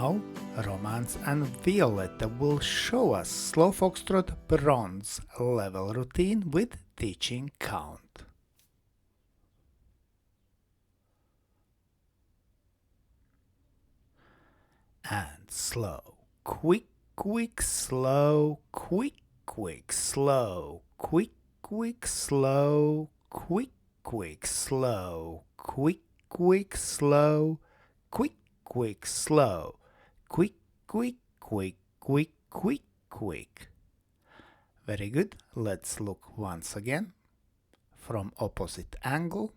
Now, Romance and Violetta will show us slow foxtrot bronze level routine with teaching count. And slow, quick, quick, slow, quick, quick, slow, quick, quick, slow, quick, quick, slow, quick, quick, slow, quick, quick, slow, quick, quick, quick, quick, quick, quick. Very good. Let's look once again from opposite angle.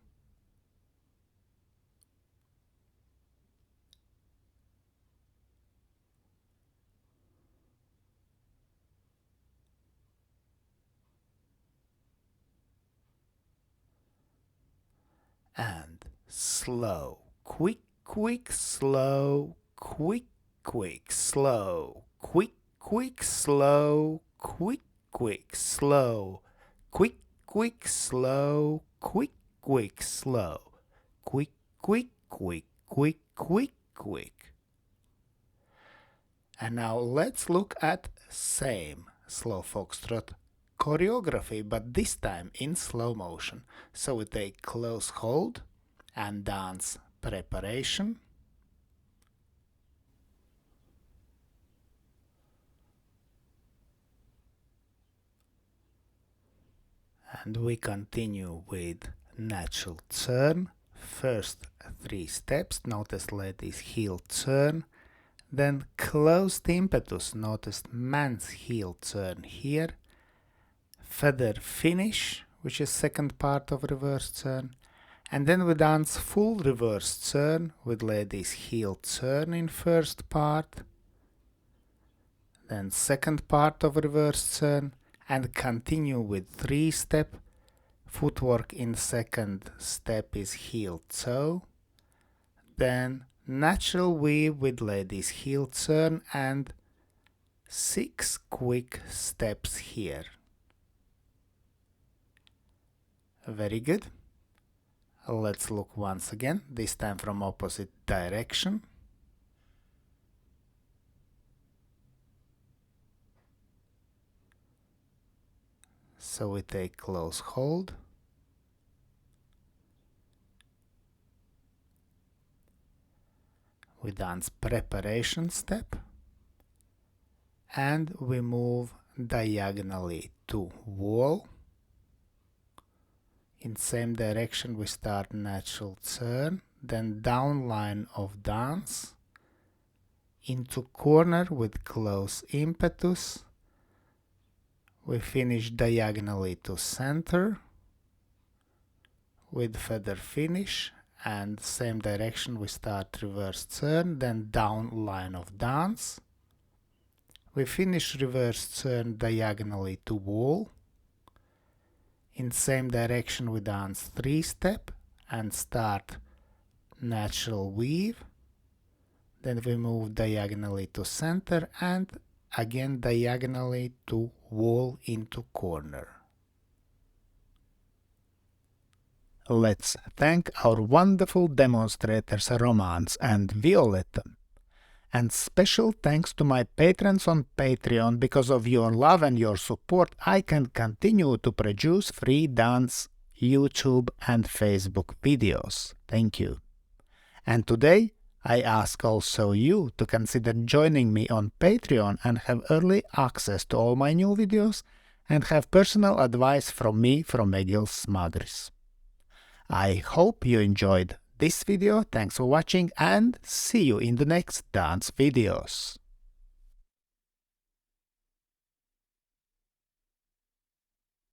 And slow, quick, quick, slow, quick, quick, slow, quick, quick, slow, quick, quick, slow, quick, quick, slow, quick, quick, slow, quick, quick, quick, quick, quick, quick. And now let's look at same slow foxtrot choreography, but this time in slow motion. So we take close hold and dance preparation. And we continue with natural turn. First 3 steps, notice lady's heel turn. Then closed impetus, notice man's heel turn here. Feather finish, which is second part of reverse turn. And then we dance full reverse turn with lady's heel turn in first part. Then second part of reverse turn. And continue with 3-step. Footwork in second step is heel toe. Then natural weave with lady's heel turn and 6 quick steps here. Very good. Let's look once again, this time from opposite direction. So we take close hold. We dance preparation step. And we move diagonally to wall. In same direction we start natural turn, then down line of dance, into corner with close impetus. We finish diagonally to center with feather finish, and same direction we start reverse turn, then down line of dance. We finish reverse turn diagonally to wall. In same direction we dance 3-step and start natural weave. Then we move diagonally to center and again diagonally to wall into corner. Let's thank our wonderful demonstrators Romance and Violetta. And special thanks to my patrons on Patreon. Because of your love and your support, I can continue to produce free dance, YouTube and Facebook videos. Thank you. And today, I ask also you to consider joining me on Patreon and have early access to all my new videos and have personal advice from me from Egils Smagris. I hope you enjoyed this video. Thanks for watching and see you in the next dance videos.